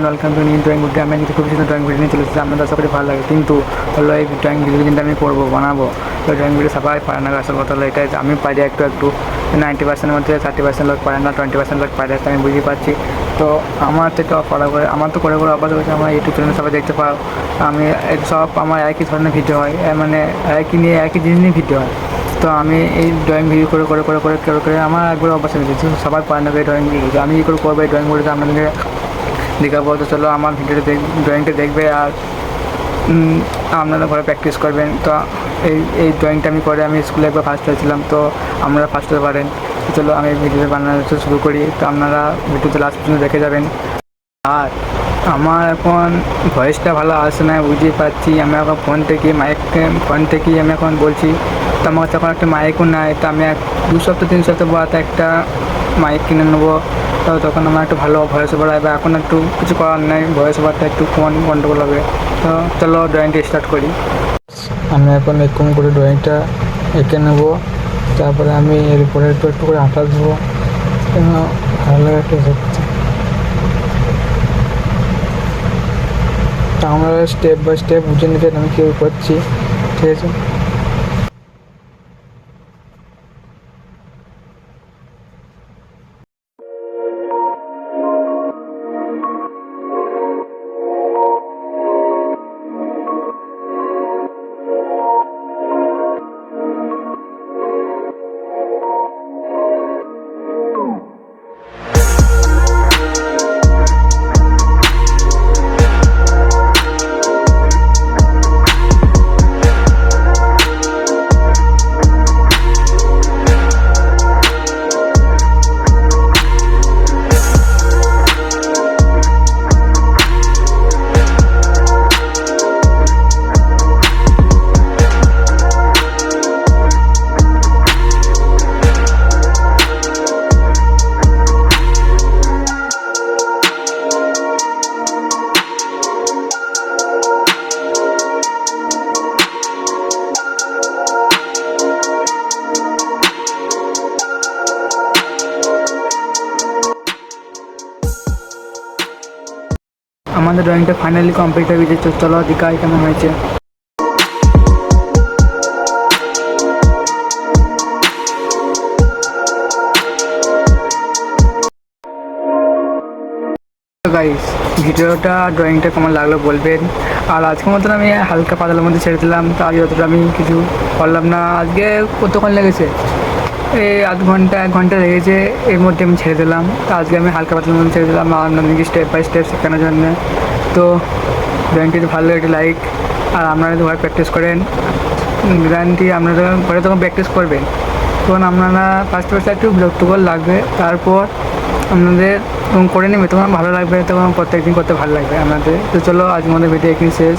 Welcome to new drawing video. আমি কিন্তু খুব সুন্দর ড্রয়িং ভিডিও নিয়ে চলে এসেছি, আপনাদের আশা করি ভালো লাগে। কিন্তু হলো এই ড্রয়িং ভিডিও কিন্তু আমি বানাবো তো ড্রয়িং ভিডিও সবাই পারে না। আসল কথা হলো এটাই যে আমি পারি একটু 90%-এর মধ্যে 30% লোক পারে না, 20% লোক পারে, আমি বুঝতে পারছি। তো আমার থেকে করা করে আমার তো করে অভ্যাস হয়েছে। আমার ইউটিউব চ্যানেল সবাই দেখতে পাও, আমি সব আমার একই ধরনের ভিডিও হয়, মানে একই নিয়ে একই জিনিস নিয়ে ভিডিও হয়। তো আমি এই ড্রয়িং ভিডিও করে আমার একবার অভ্যাস হয়ে গেছে। সবাই পারে না এই ড্রয়িং ভিডিও, আমি করবো এই ড্রয়িং ভিডিওতে আপনাদেরকে দেখাবো। তো চলো আমার ভিডিওটা ড্রয়িংটা দেখবে আর আপনারা ঘরে প্র্যাকটিস করবেন। তো এই ড্রয়িংটা আমি স্কুলে একবার ফার্স্ট হয়েছিলাম, তো আপনারা ফার্স্ট হতে পারেন। চলো আমি ভিডিওটা বানানো শুরু করি। তো আপনারা ভিডিওতে লাস্ট পর্যন্ত দেখে যাবেন। আর আমার এখন ভয়েসটা ভালো আসে না, বুঝতেই পারছি। আমি এখন ফোন থেকেই আমি এখন বলছি। তো আমার কাছে এখন একটা মাইকও নাই। তো আমি 2-3 সপ্তাহ বাদ একটা মাইক কিনে নেবো। তো তখন আমার একটু ভালো ভয়েস ওভার আসবে। এখন একটু কিছু করার নেই, ভয়েস ওভারটা একটু গন্ডগোল হবে। তো চলো ড্রয়িংটা স্টার্ট করি। আমি এখন এরকম করে ড্রয়িংটা এঁকে নেবো, তারপরে আমি এর উপরে একটু করে আঠা দেবো, ভালো লাগে একটু দেখতে। তা আমরা স্টেপ বাই স্টেপ বুঝে নিতে আমি কী করছি, ঠিক আছে? আমাদের ড্রয়িংটা ফাইনালি কমপ্লিট হয়ে গেছে। চলো দেখাই কেমন হয়েছে। গাইস, ভিডিওটা ড্রয়িংটা কেমন লাগলো বলবেন। আর আজকের মতন আমি হালকা পাতলার মধ্যে ছেড়ে দিলাম। তো আজ যতটা আমি কিছু করলাম না। আজকে কতক্ষণ লেগেছে? এই 1 ঘন্টা লেগেছে, এর মধ্যে আমি ছেড়ে দিলাম। তো আজকে আমি হালকা পাতলার মধ্যে ছেড়ে দিলাম আপনাদেরকে স্টেপ বাই স্টেপ শেখানোর জন্য। তো ড্রয়িংটি ভালো একটা লাইক, আর আপনারা যদি ঘরে প্র্যাকটিস করেন, ড্রয়িংটি আপনারা ঘরে তখন প্র্যাকটিস করবেন, তখন আপনারা ফার্স্ট একটু বিরক্তকর লাগবে। তারপর আপনাদের তখন করে নেবে, তখন ভালো লাগবে, তখন প্রত্যেকদিন করতে ভালো লাগবে আপনাদের। তো চলো আজকের মধ্যে ভিডিও এখানে শেষ।